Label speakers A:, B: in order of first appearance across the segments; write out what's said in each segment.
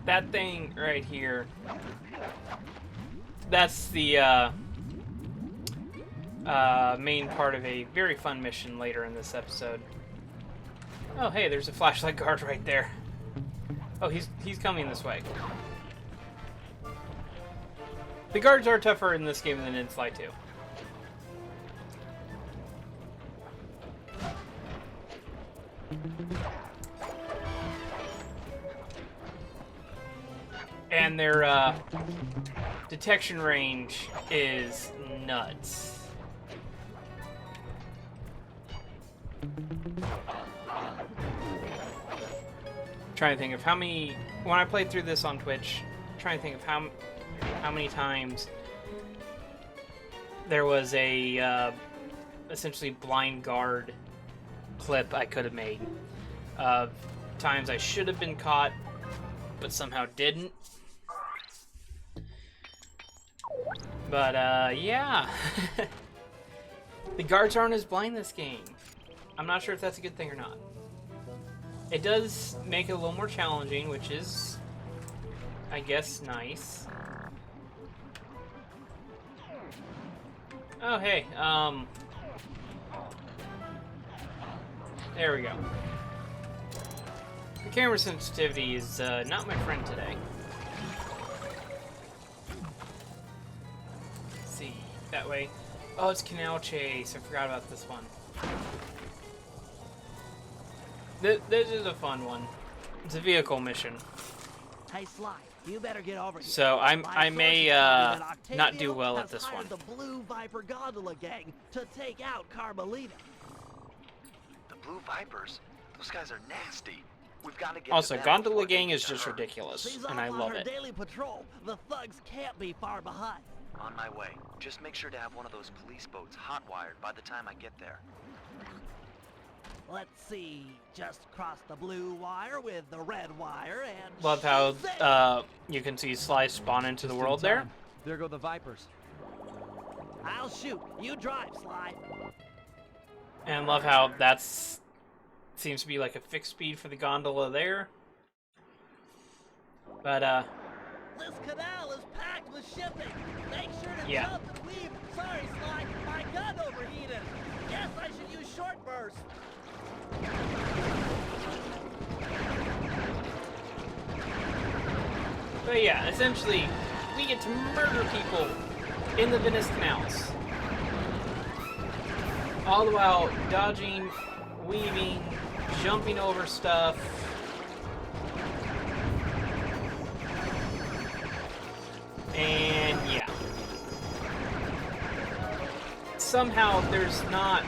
A: that thing right here, that's the main part of a very fun mission later in this episode. Oh, hey, there's a flashlight guard right there. Oh, he's coming this way. The guards are tougher in this game than in Sly 2. And their detection range is nuts. Trying to think of how many, when I played through this on Twitch, trying to think of how many times there was a essentially blind guard clip I could have made. Times I should have been caught, but somehow didn't. But yeah. The guards aren't as blind this game. I'm not sure if that's a good thing or not. It does make it a little more challenging, which is, I guess, nice. Oh, hey, there we go. The camera sensitivity is not my friend today. Let's see, that way. Oh, it's Canal Chase. I forgot about this one. This is a fun one. It's a vehicle mission.
B: Hey, Sly, you better get over here.
A: So I may not do well at this one.
B: The Blue Viper Gondola gang to take out Carmelita.
C: The Blue Vipers? Those guys are nasty. We've got to get
A: Also,
C: to them
A: Gondola
C: before
A: gang
C: they
A: is
C: get to
A: just
C: her.
A: ridiculous,
B: She's
A: and I
B: off on
A: love
B: her
A: it.
B: daily patrol. The thugs can't be far behind.
C: On my way. Just make sure to have one of those police boats hot-wired by the time I get there.
B: Let's see, just cross the blue wire with the red wire and...
A: Love how you can see Sly spawn into the world there.
D: There go the Vipers.
B: I'll shoot. You drive, Sly.
A: And love how that's seems to be like a fixed speed for the gondola there. But
B: This canal is packed with shipping. Make sure to
A: Yeah.
B: jump and weave. Sorry, Sly, my gun overheated. Guess I should use short burst.
A: But yeah, essentially, we get to murder people in the Venice canals. All the while dodging, weaving, jumping over stuff. And yeah. Somehow there's not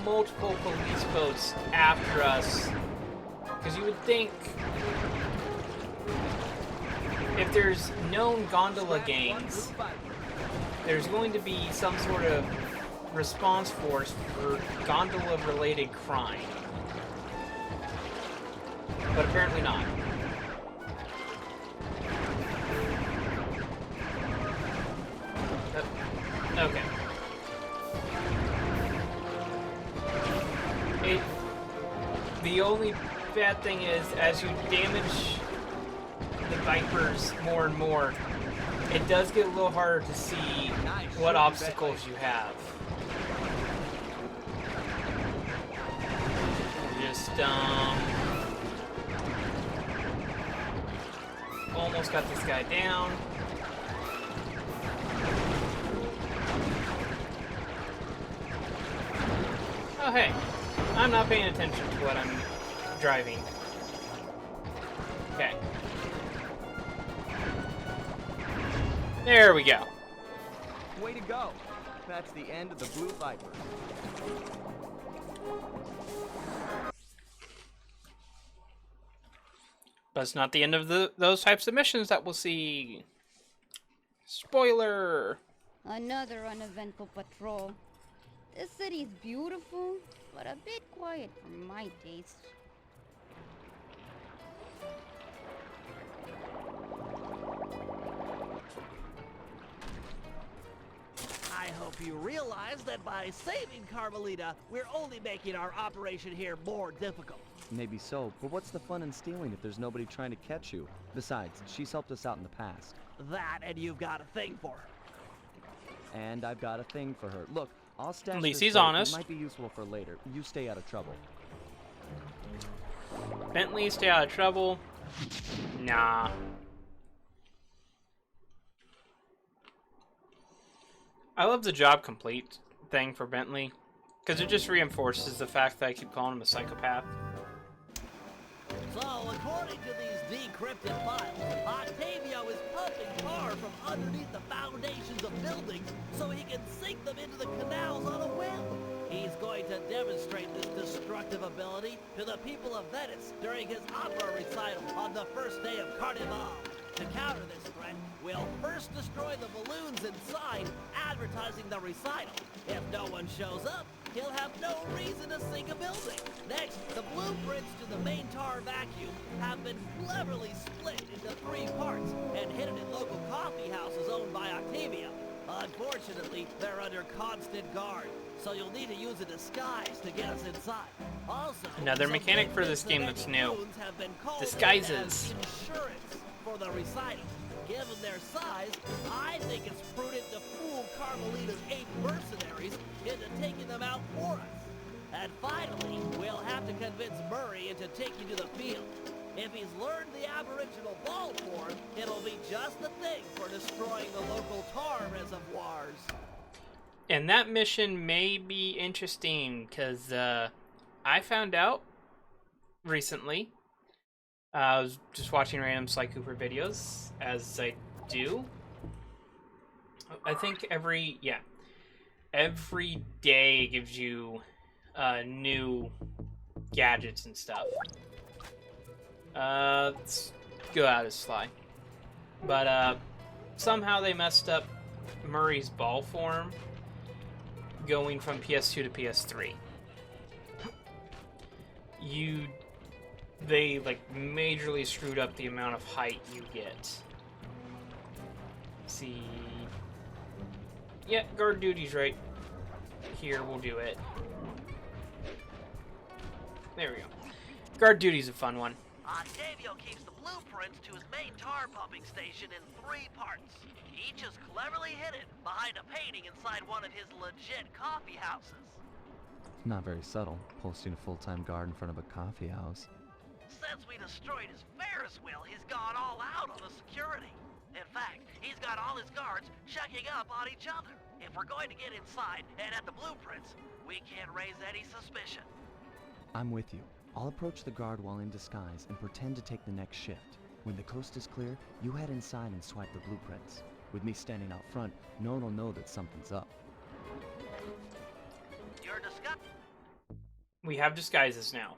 A: multiple police boats after us. Because you would think if there's known gondola gangs, there's going to be some sort of response force for gondola-related crime. But apparently not. Okay. The only bad thing is, as you damage the Vipers more and more, it does get a little harder to see what obstacles you have. Just, almost got this guy down. Oh, hey. I'm not paying attention to what I'm driving. Okay. There we go.
D: Way to go. That's the end of the Blue Viper.
A: But it's not the end of those types of missions that we'll see. Spoiler!
E: Another uneventful patrol. This city's beautiful, but a bit quiet for my taste.
B: I hope you realize that by saving Carmelita, we're only making our operation here more difficult.
D: Maybe so, but what's the fun in stealing if there's nobody trying to catch you? Besides, she's helped us out in the past.
B: That, and you've got a thing for her.
D: And I've got a thing for her. Look, I'll stash
A: At least
D: this
A: he's
D: away.
A: honest.
D: It might be useful for later. You stay out of trouble.
A: Bentley, stay out of trouble. Nah. I love the job complete thing for Bentley, because it just reinforces the fact that I keep calling him a psychopath.
B: So, according to these decrypted files, Octavio is pumping tar from underneath the foundations of buildings so he can sink them into the canals on a whim. He's going to demonstrate this destructive ability to the people of Venice during his opera recital on the first day of Carnival. To counter this threat, we'll first destroy the balloons inside, advertising the recital. If no one shows up, he'll have no reason to sink a building. Next, the blueprints to the main tar vacuum have been cleverly split into 3 parts and hidden in local coffee houses owned by Octavia. Unfortunately, they're under constant guard, so you'll need to use a disguise to get us inside. Also,
A: Another
B: some
A: mechanic for this game
B: vigilante
A: that's new.
B: goons have been called in
A: Disguises.
B: as insurance for the recital. Given their size, I think it's prudent to fool Carmelita's 8 mercenaries into taking them out for us. And finally, we'll have to convince Murray into taking to the field. If he's learned the aboriginal ball form, it'll be just the thing for destroying the local tar reservoirs.
A: And that mission may be interesting, because I found out recently. I was just watching random Sly Cooper videos, as I do. I think every day gives you new gadgets and stuff. Let's go out of Sly. But somehow they messed up Murray's ball form going from PS2 to PS3. They like majorly screwed up the amount of height you get. See, yeah, guard duty's right here. We'll do it. There we go. Guard duty's a fun one.
B: Octavio keeps the blueprints to his main tar pumping station in 3 parts. Each is cleverly hidden behind a painting inside one of his legit coffee houses.
D: Not very subtle, posting a full-time guard in front of a coffee house.
B: Since we destroyed his Ferris wheel, he's gone all out on the security. In fact, he's got all his guards checking up on each other. If we're going to get inside and at the blueprints, we can't raise any suspicion.
D: I'm with you. I'll approach the guard while in disguise and pretend to take the next shift. When the coast is clear, you head inside and swipe the blueprints. With me standing out front, no one will know that something's up.
B: You're disgusting.
A: We have disguises now.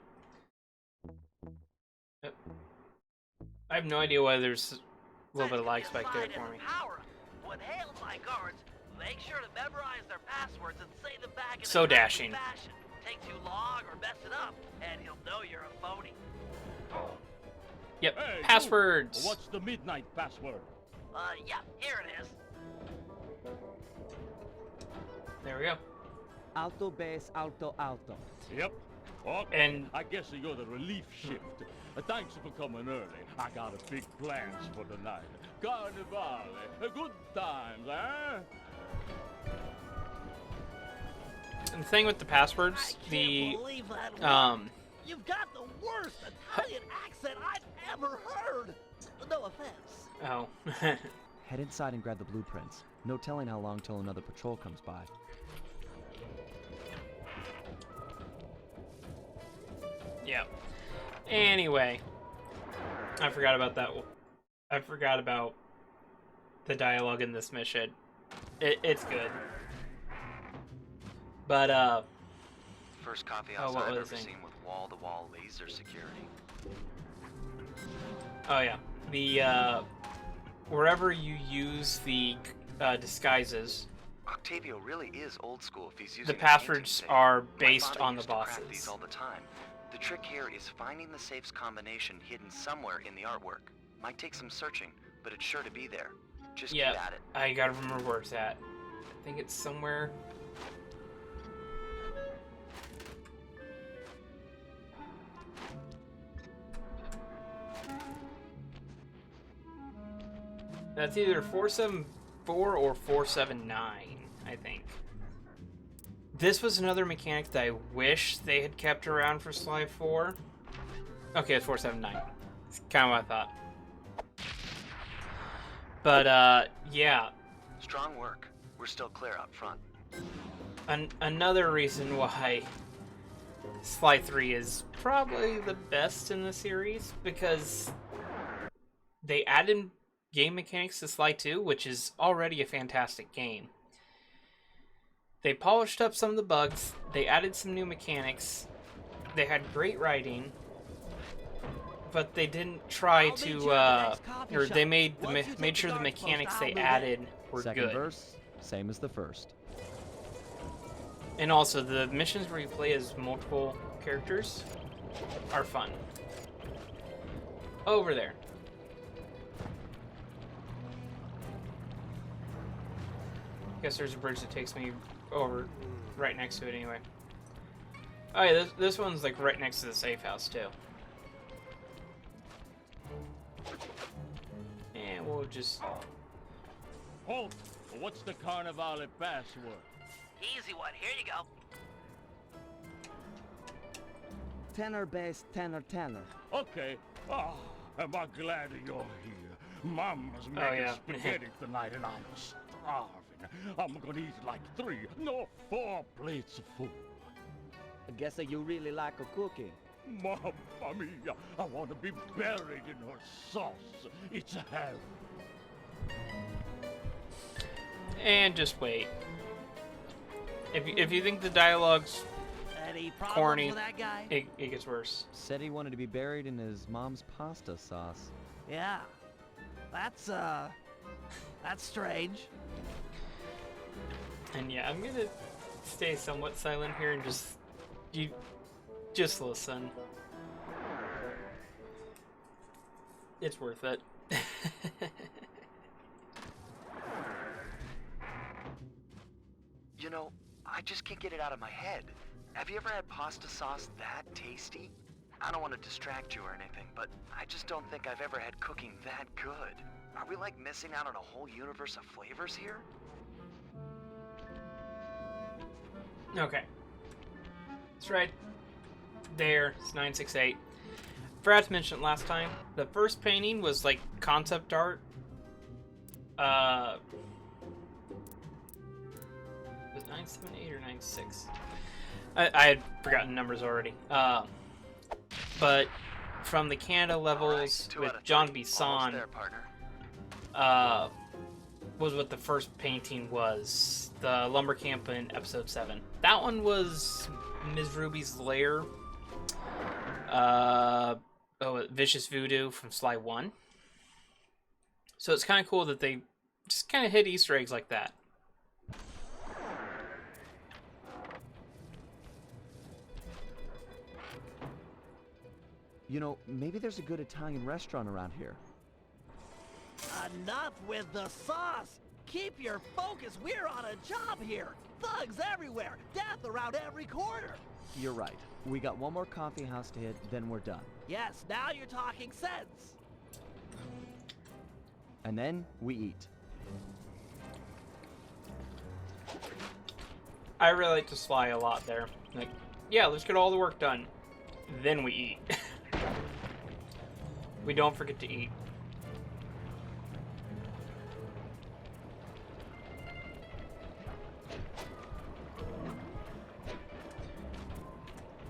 A: I have no idea why there's a little bit of lag spike there for me.
B: When hailed by guards, make sure to memorize their passwords and say them back in
A: So
B: a timely
A: dashing.
B: fashion. Take too long or mess it up, and he'll know you're a phony.
A: Yep,
F: Hey,
A: passwords.
F: you. What's the midnight password?
B: Yeah, here it is.
A: There we go.
D: Alto base, alto, alto.
F: Yep. Okay.
A: And
F: I guess you're the relief shift. Thanks for coming early. I got a big plans for the night. Carnivale. Good times, eh?
A: the thing with the passwords,
B: I
A: the
B: can't believe that one. You've got the worst Italian accent I've ever heard. No offense.
A: oh,
D: Head inside and grab the blueprints. No telling how long till another patrol comes by.
A: yeah. Anyway, I forgot about that. I forgot about the dialogue in this mission. It's good. But
C: First coffee
A: Oh,
C: house
A: what
C: I've
A: was
C: ever
A: I saying?
C: seen with wall-to-wall laser security.
A: oh yeah, the wherever you use the disguises,
C: Octavio really is old school if he's using
A: the
C: a painting
A: passwords
C: safe.
A: are
C: My
A: based
C: father
A: on the
C: used to crack
A: bosses.
C: these all the time. The trick here is finding the safe's combination hidden somewhere in the artwork. Might take some searching, but it's sure to be there. Just
A: Yeah,
C: get at it.
A: I gotta remember where it's at. I think it's somewhere. That's either 474 or 479, I think. This was another mechanic that I wish they had kept around for Sly 4. Okay, it's 479. It's kind of what I thought. But, yeah.
C: Strong work. We're still clear up front.
A: Another reason why Sly 3 is probably the best in the series, because they added game mechanics to Sly 2, which is already a fantastic game. They polished up some of the bugs, they added some new mechanics, they had great writing, but they didn't try to, or they made sure the mechanics they added were
D: Second
A: good.
D: verse, same as the first.
A: And also, the missions where you play as multiple characters are fun. Over there. Guess there's a bridge that takes me over right next to it anyway. Oh yeah, this one's like right next to the safe house too. And we'll just...
F: Halt! What's the Carnivale password?
B: Easy one. Here you go.
G: Tenor bass, tenor, tenor.
F: Okay. Ah, am I glad you're here. Mama's making
A: yeah.
F: spaghetti tonight and I'm starving. I'm gonna eat like 3, no 4 plates of food.
G: I guess that you really like a cookie.
F: Mamma mia, I want to be buried in her sauce. It's heaven.
A: And just wait. If you think the dialogue's
B: Any problems
A: corny,
B: with that guy?
A: it gets worse.
D: Said he wanted to be buried in his mom's pasta sauce.
B: Yeah. That's strange.
A: And yeah, I'm gonna stay somewhat silent here and just listen. It's worth it.
C: You know, I just can't get it out of my head. Have you ever had pasta sauce that tasty? I don't want to distract you or anything, but I just don't think I've ever had cooking that good. Are we like missing out on a whole universe of flavors here?
A: Okay. That's right. There, it's 968. Forgot to mention it last time. The first painting was like concept art. Was it 978 or 96? I had forgotten numbers already. But from the Canada levels with John Bisson, was what the first painting was. The lumber camp in episode 7. That one was Ms. Ruby's lair. Vicious Voodoo from Sly 1. So it's kind of cool that they just kind of hit Easter eggs like that.
D: You know, maybe there's a good Italian restaurant around here.
B: Enough with the sauce! Keep your focus, we're on a job here! Thugs everywhere! Death around every corner!
D: You're right. We got one more coffee house to hit, then we're done.
B: Yes, now you're talking sense!
D: And then we eat.
A: I really like to Sly a lot there. Like, yeah, let's get all the work done. Then we eat. We don't forget to eat.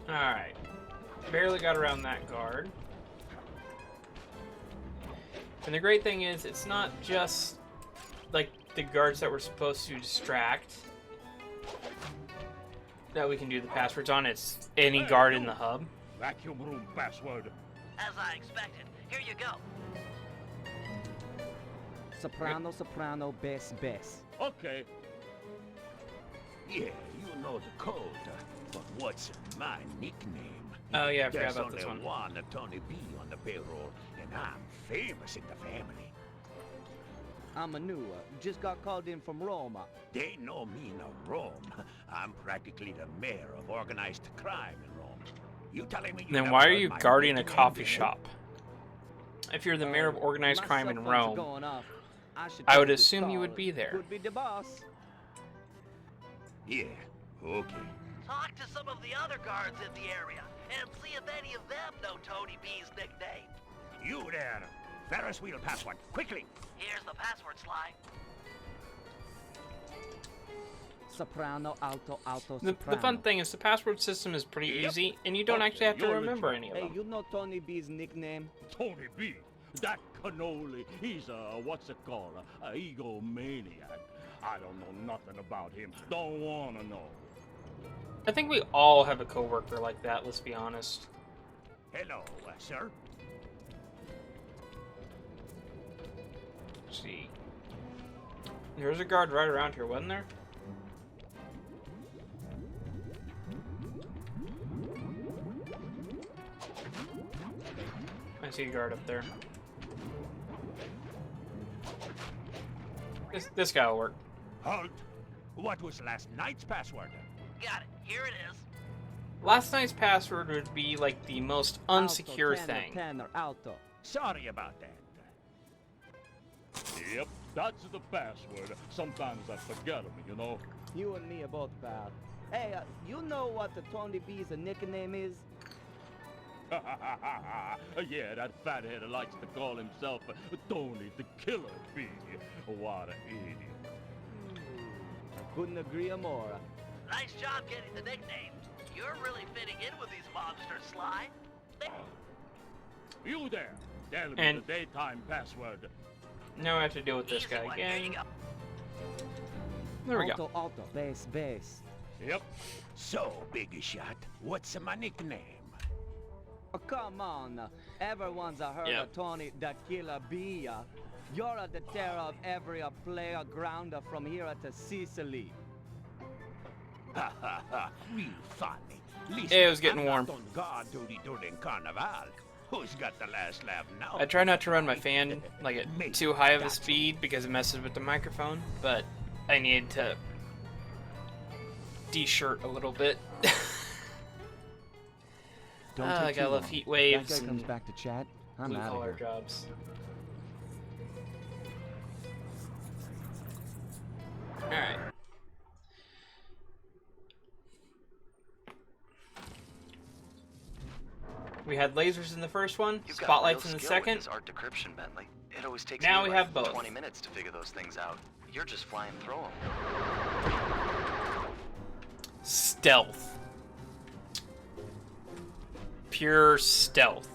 A: Alright. Barely got around that guard. And the great thing is, it's not just like the guards that we're supposed to distract that we can do the passwords on. It's any guard in the hub.
F: Vacuum room password.
B: As I expected. Here you go.
G: Soprano, soprano, bass, bass.
F: Okay.
H: Yeah, you know the code. But what's my nickname?
A: Oh yeah, I forgot
H: There's
A: about this
H: only
A: one.
H: Tony B on the payroll, and I'm famous in the family.
G: I'm a new, just got called in from Roma.
H: They know me in Rome. I'm practically the mayor of organized crime in Rome. You telling me you
A: Then
H: never
A: why are
H: heard
A: you
H: my
A: guarding a
H: nickname
A: coffee
H: before?
A: shop? If you're the mayor of organized
G: My
A: crime
G: cell
A: in
G: phones are
A: Rome,
G: going off. should
A: I
G: take
A: would
G: this
A: assume you
G: call.
A: would be there.
G: Could be the boss.
H: Yeah, okay.
B: Talk to some of the other guards in the area and see if any of them know Tony B's nickname.
H: You there. Ferris wheel password, quickly.
B: Here's the password, Sly.
G: Soprano, alto, alto,
A: The
G: soprano.
A: fun thing is the password system is pretty
H: Yep.
A: easy, and you don't actually have to
F: You're
A: remember
F: legit.
A: any of
G: Hey,
A: them.
G: you know Tony B's nickname?
F: Tony B. That cannoli. He's a, what's it called? A egomaniac. I don't know nothing about him. Don't wanna know.
A: I think we all have a coworker like that, let's be honest.
H: Hello, sir.
A: Let's see. There's a guard right around here, wasn't there? I see a guard up there. This guy will work.
H: Halt. What was last night's password?
B: Got it. Here it is.
A: Last night's password would be like the most unsecure
G: alto,
A: thing.
G: tenor, alto.
H: Sorry about that.
F: Yep, that's the password. Sometimes I forget them, you know.
G: You and me are both bad. Hey, you know what the Tony B's nickname is?
F: Yeah, that fathead likes to call himself Tony the Killer Bee. What an idiot.
G: I couldn't agree more.
B: Nice job getting the nickname. You're really fitting in with these monsters, Sly.
F: You there, tell me
A: And-
F: the daytime password.
A: Now I have to deal with this
B: Easy
A: guy
B: one. Here you
A: again.
B: go.
A: There we
G: alto,
A: go.
G: alto, bass, bass.
F: Yep.
H: So, big shot, what's my nickname?
G: Oh, come on. Everyone's heard
A: Yeah.
G: of Tony the Killer Bee. You're the terror of every player grounder from here to Sicily.
H: Ha ha ha, real funny. Least
A: It was getting
H: I'm
A: warm.
H: not on guard duty during Carnival. Who's got the last laugh now?
A: I try not to run my fan like at too high of a speed because it messes with the microphone, but I need to de-shirt a little bit.
D: Don't
A: I
D: take
A: got
D: too
A: love
D: long.
A: heat
D: That
A: waves
D: guy comes
A: and
D: back to chat. I'm
A: blue
D: out of
A: collar
D: here.
A: jobs. Alright. We had lasers in the first one,
C: You've got
A: spotlights
C: real
A: in the
C: skill with
A: second.
C: this art decryption, Bentley. It always takes
A: Now
C: me
A: we
C: like
A: have both.
C: 20 minutes to figure those things out. You're just flying through them.
A: Stealth. Pure stealth.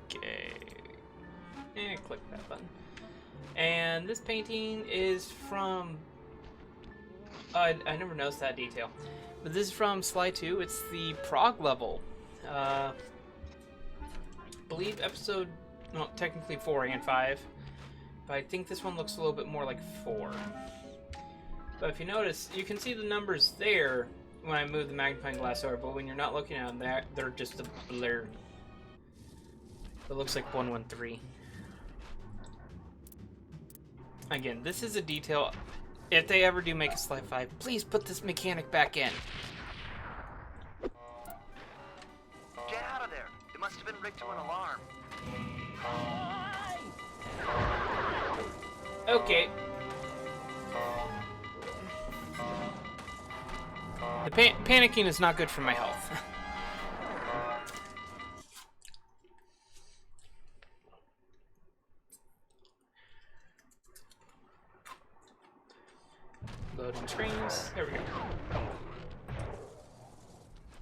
A: Okay. And click that button. And this painting is from... I never noticed that detail. But this is from Sly 2. It's the Prague level. I believe episode... No, technically 4 and 5. But I think this one looks a little bit more like 4. But if you notice, you can see the numbers there when I move the magnifying glass over, but when you're not looking at them, they're just a blur. It looks like 113. Again, this is a detail. If they ever do make a Sly 5, please put this mechanic back in.
C: Get out of there! It must have been rigged to an alarm.
A: Okay. The panicking is not good for my health. Loading screens. There we go.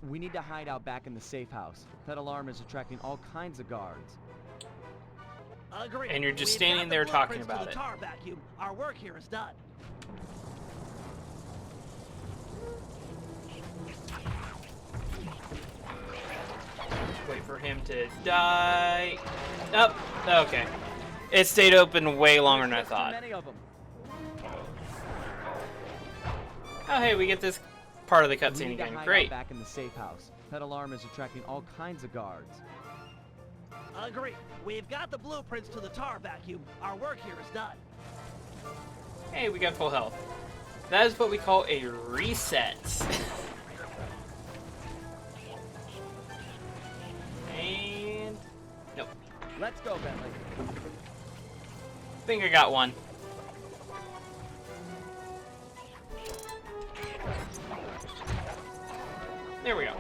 D: We need to hide out back in the safe house. That alarm is attracting all kinds of guards.
B: Agreed.
A: And you're just
B: We've
A: standing
B: got the
A: there talking
B: blueprints to
A: about
B: the
A: it.
B: tar vacuum. Our work here is done.
A: Wait for him to die. Oh, okay. It stayed open way longer than I thought.
G: Many of them.
A: Oh, hey, we get this part of the
D: We
A: cutscene
D: need to
A: again.
D: hide
A: Great.
D: out back in the safe house. That alarm is attracting all kinds of guards.
B: Agreed. We've got the blueprints to the tar vacuum. Our work here is done.
A: Hey, we got full health. That is what we call a reset. And
G: Let's go, Bentley.
A: I think I got one. There we go.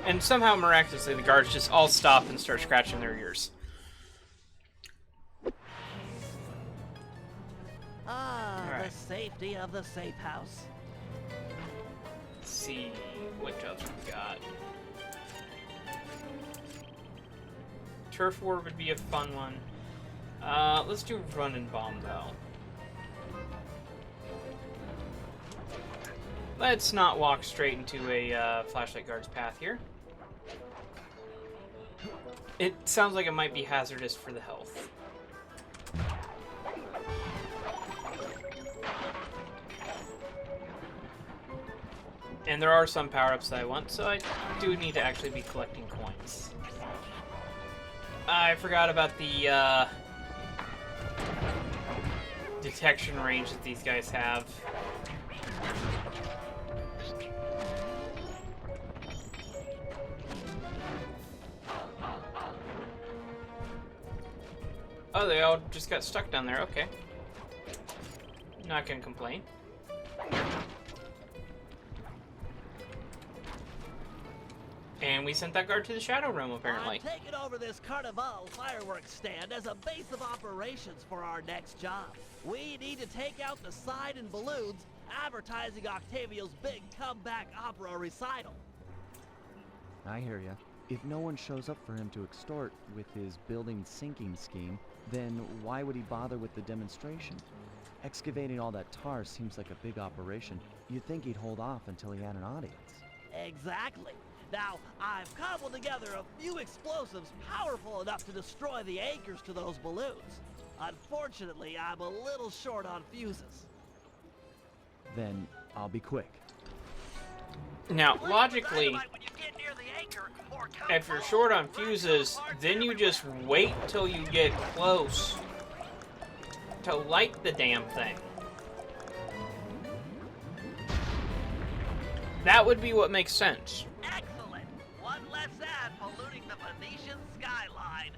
A: And somehow, miraculously, the guards just all stop and start scratching their ears.
B: Ah,
A: All right.
B: the safety of the safe house.
A: Let's see what jobs we got. Turf war would be a fun one. Let's do run and bomb though. Let's not walk straight into a flashlight guard's path here. It sounds like it might be hazardous for the health. And there are some power-ups that I want, so I do need to actually be collecting coins. I forgot about the detection range that these guys have. Oh, they all just got stuck down there. Okay. Not gonna complain. And we sent that guard to the Shadow Realm, apparently.
B: I'm taking over this Carnival fireworks stand as a base of operations for our next job. We need to take out the sign and balloons advertising Octavio's big comeback opera recital.
D: I hear ya. If no one shows up for him to extort with his building sinking scheme, then why would he bother with the demonstration? Excavating all that tar seems like a big operation. You'd think he'd hold off until he had an audience.
B: Exactly. Now, I've cobbled together a few explosives powerful enough to destroy the anchors to those balloons. Unfortunately, I'm a little short on fuses.
D: Then I'll be quick.
A: Now, logically, if you're short on fuses, then you just wait till you get close to light the damn thing. That would be what makes sense.
B: Excellent. One less ad polluting the Venetian skyline.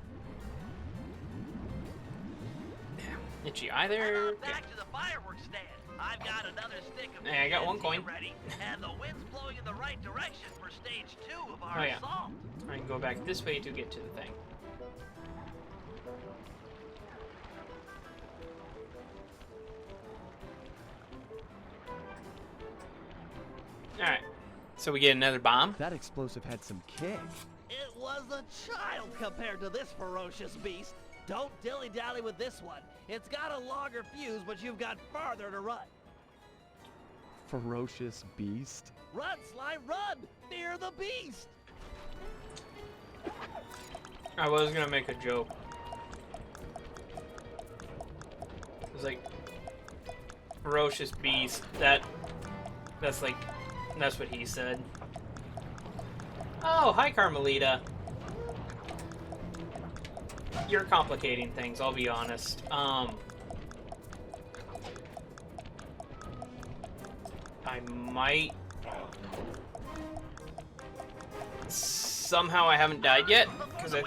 A: Itchy eye there.
B: And back to the fireworks stand. I've got another stick of
A: Hey, I got one coin.
B: ready, and the wind's blowing in the right direction for stage 2 of our
A: Oh, yeah.
B: assault.
A: I can go back this way to get to the thing. Alright. So we get another bomb.
D: That explosive had some kick.
B: It was a child compared to this ferocious beast. Don't dilly-dally with this one. It's got a longer fuse, but you've got farther to run.
D: Ferocious beast.
B: Run, Slime, run! Fear the beast!
A: I was gonna make a joke. It was like ferocious beast. That's what he said. Oh, hi Carmelita. You're complicating things, I'll be honest. I might... Somehow I haven't died yet, because I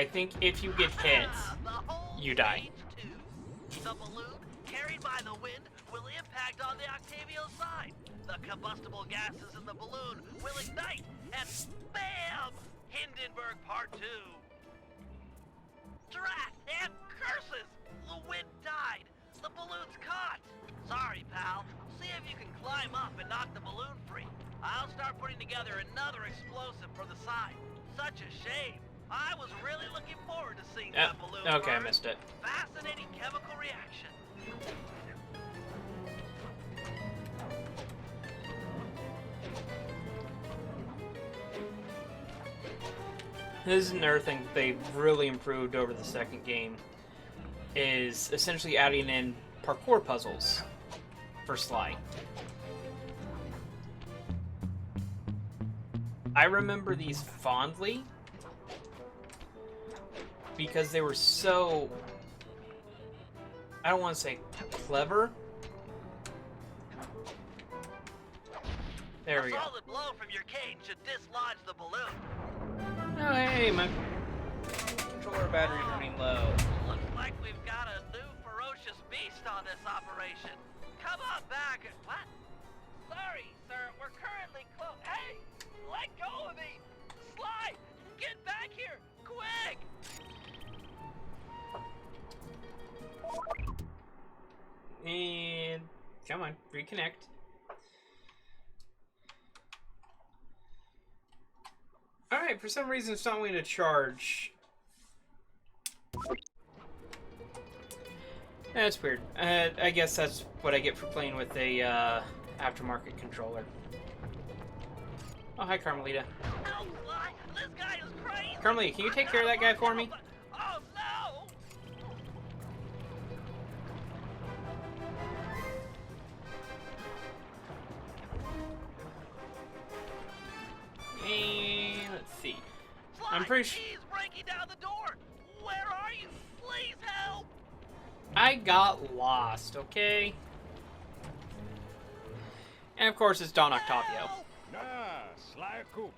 A: think if you get hit, you die.
B: The balloon, carried by the wind, will impact on the Octavio side. The combustible gases in the balloon will ignite, and BAM! Hindenburg Part 2. Drat and curses! The wind died. The balloon's caught. Sorry, pal. See if you can climb up and knock the balloon free. I'll start putting together another explosive for the side. Such a shame. I was really looking forward to seeing that balloon
A: Okay, I
B: burn.
A: missed it.
B: Fascinating chemical reaction.
A: This is another thing that they've really improved over the second game, is essentially adding in parkour puzzles for Sly. I remember these fondly because they were so, I don't want to say clever. There we go.
B: A solid blow from your cane should dislodge the balloon.
A: Oh, hey, man. Core battery's running low.
B: Looks like we've got a new ferocious beast on this operation. Come on back. What? Sorry, sir. We're currently closed. Hey! Let go of me! Sly! Get back here! Quick!
A: And come on, reconnect. Alright, for some reason it's not wanting to charge. That's weird. I guess that's what I get for playing with a aftermarket controller. Oh, hi, Carmelita.
B: Oh, Sly! This guy is crazy!
A: Carmelita, can you take care of that guy for me?
B: Oh, no!
A: And let's see.
B: Sly,
A: I'm pretty sure
B: he's breaking down the door! Where are you? Please help!
A: I got lost, okay? And of course it's Don Octavio.
I: Ah, Sly Cooper.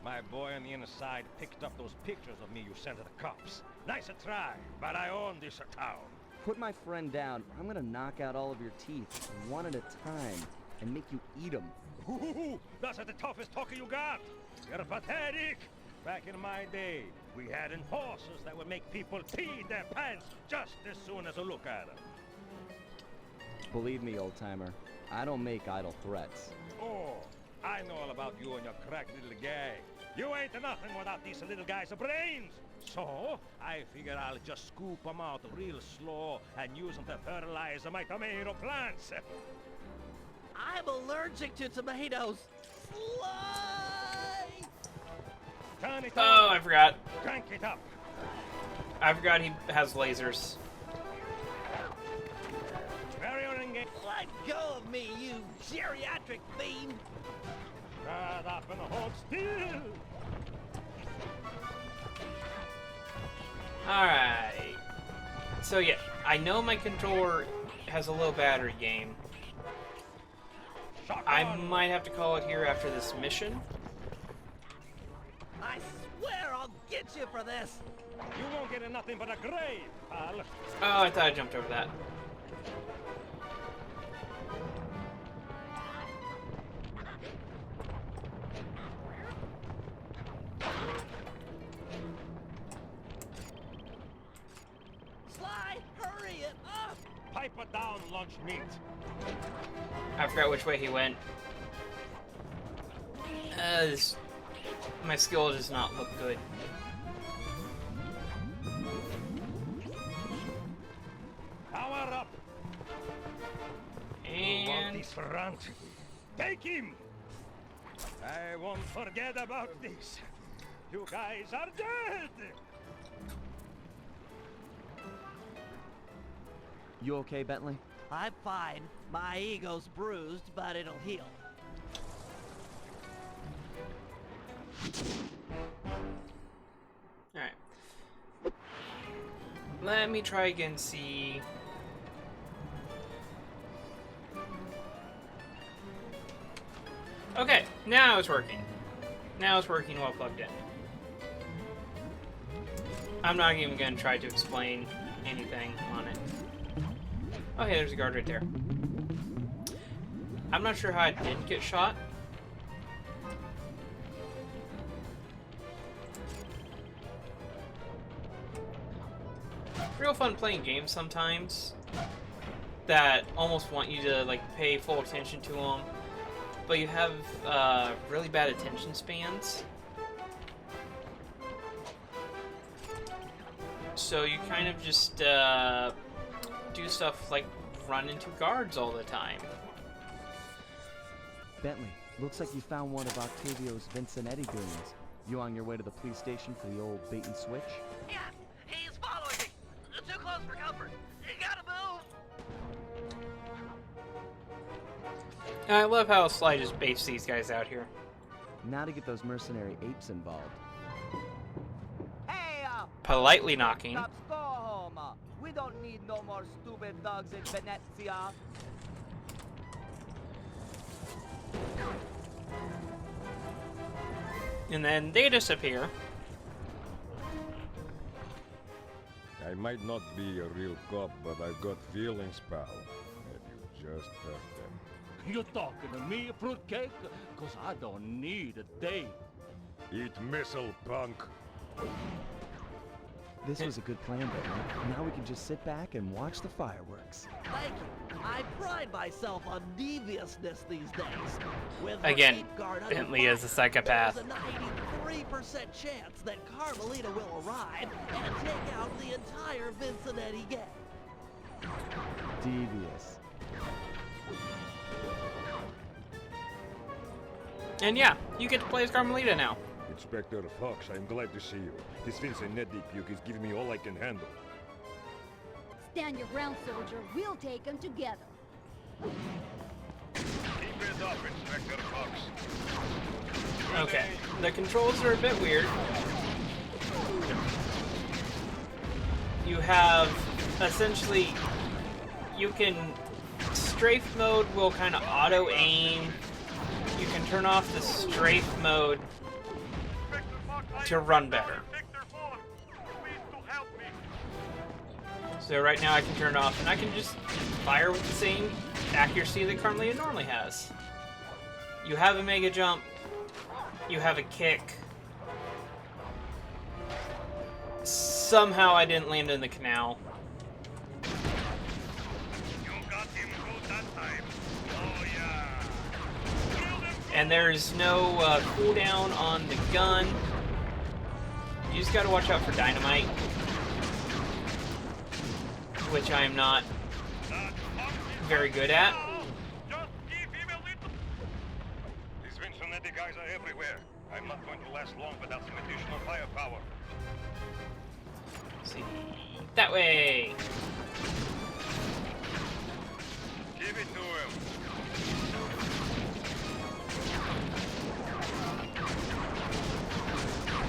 I: My boy on the inside picked up those pictures of me you sent to the cops. Nice a try, but I own this town.
G: Put my friend down, or I'm gonna knock out all of your teeth, one at a time, and make you eat them.
I: Ooh, that's the toughest talker you got. You're pathetic. Back in my day, we had enforcers that would make people pee their pants just as soon as a look at them.
G: Believe me, old-timer, I don't make idle threats.
I: Oh, I know all about you and your crack little gang. You ain't nothing without these little guys' brains. So, I figure I'll just scoop them out real slow and use them to fertilize my tomato plants.
B: I'm allergic to tomatoes. Sly!
I: Turn it
A: Oh,
I: on.
A: I forgot.
I: Crank it up.
A: I forgot he has lasers.
I: Very engaged.
B: Let go of me, you geriatric fiend!
I: Shut up and hold still.
A: Alright. So yeah, I know my controller has a low battery game. I might have to call it here after this mission.
B: I swear I'll get you for this!
I: You won't get nothing but a grave, pal.
A: Oh, I thought I jumped over that.
B: Sly, hurry it up!
I: Pipe it down, lunch meat.
A: I forgot which way he went. My skill does not look good.
I: Power up.
A: And
I: This front. Take him. I won't forget about this. You guys are dead.
G: You okay, Bentley?
B: I'm fine. My ego's bruised, but it'll heal.
A: alright. Let me try again, see. Okay, now it's working. Now it's working well plugged in. I'm not even going to try to explain anything on it. Oh, hey, there's a guard right there. I'm not sure how I didn't get shot. Real fun playing games sometimes that almost want you to like pay full attention to them, but you have really bad attention spans. So you kind of just do stuff like run into guards all the time.
G: Bentley, looks like you found one of Octavio's Vincenetti goons. You on your way to the police station for the old bait and switch?
B: Yeah, he's following me. Too close for comfort. You gotta move.
A: And I love how Sly just baits these guys out here.
G: Now to get those mercenary apes involved.
B: Hey,
A: Politely knocking.
B: cops, go home. We don't need no more stupid dogs in Venezia.
A: And then they disappear.
I: I might not be a real cop, but I've got feelings, pal. And you just hurt them.
F: You talking to me, fruitcake? Cause I don't need a date.
I: Eat missile, punk.
D: This was a good plan, Bentley. Now we can just sit back and watch the fireworks.
B: Thank you. I pride myself on deviousness these days. With the
A: Again,
B: safeguard under
A: Bentley is a
B: fire,
A: psychopath.
B: There's a 93% chance that Carmelita will arrive and take out the entire Vincennetti gang.
D: Devious.
A: And yeah, you get to play as Carmelita now.
I: Inspector Fox, I'm glad to see you. This Vincennetti puke is giving me all I can handle.
E: Stand your ground, soldier. We'll take them together.
I: Keep it up, Inspector Fox.
A: Okay, the controls are a bit weird. You have, essentially, you can, strafe mode will kind of auto-aim. You can turn off the strafe mode to run better. So right now I can turn it off and I can just fire with the same accuracy that Carmelita normally has. You have a mega jump, you have a kick. Somehow I didn't land in the canal.
I: You got him good that time. Oh yeah.
A: And there's no cooldown on the gun. You just gotta watch out for dynamite, which I am not very good at.
I: Just give him a little. These Vincennetti guys are everywhere. I'm not going to last long without some additional firepower.
A: Let's see, that way.
I: Give it to him.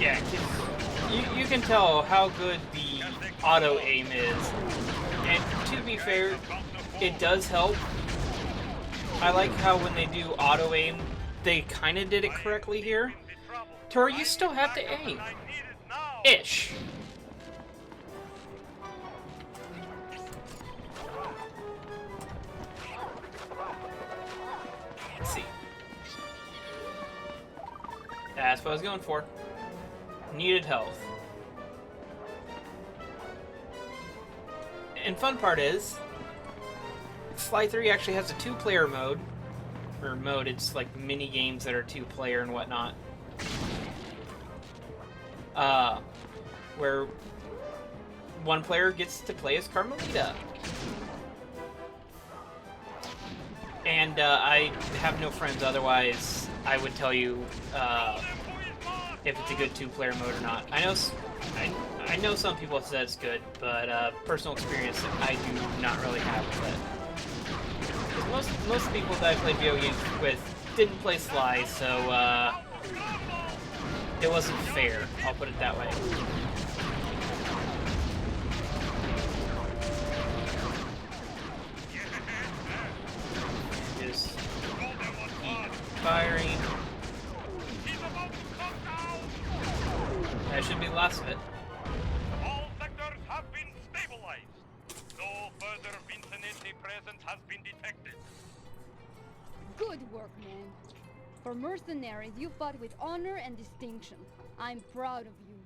A: Yeah, you can tell how good the auto aim is. And to be fair, it does help. I like how when they do auto aim, they kind of did it correctly here. To where you still have to aim. Ish. Let's see. That's what I was going for. Needed health. And fun part is, Sly 3 actually has a 2-player mode. Or mode, it's like mini games that are 2-player and whatnot. Where one player gets to play as Carmelita. And I have no friends, otherwise I would tell you if it's a good 2-player mode or not. I know some people have said it's good, but personal experience I do not really have with it. Most people that I played video games with didn't play Sly, so it wasn't fair. I'll put it that way. Just keep firing. That should be the last of it.
I: All sectors have been stabilized. No further Vincennetti presence has been detected.
E: Good work, man. For mercenaries, you fought with honor and distinction. I'm proud of you.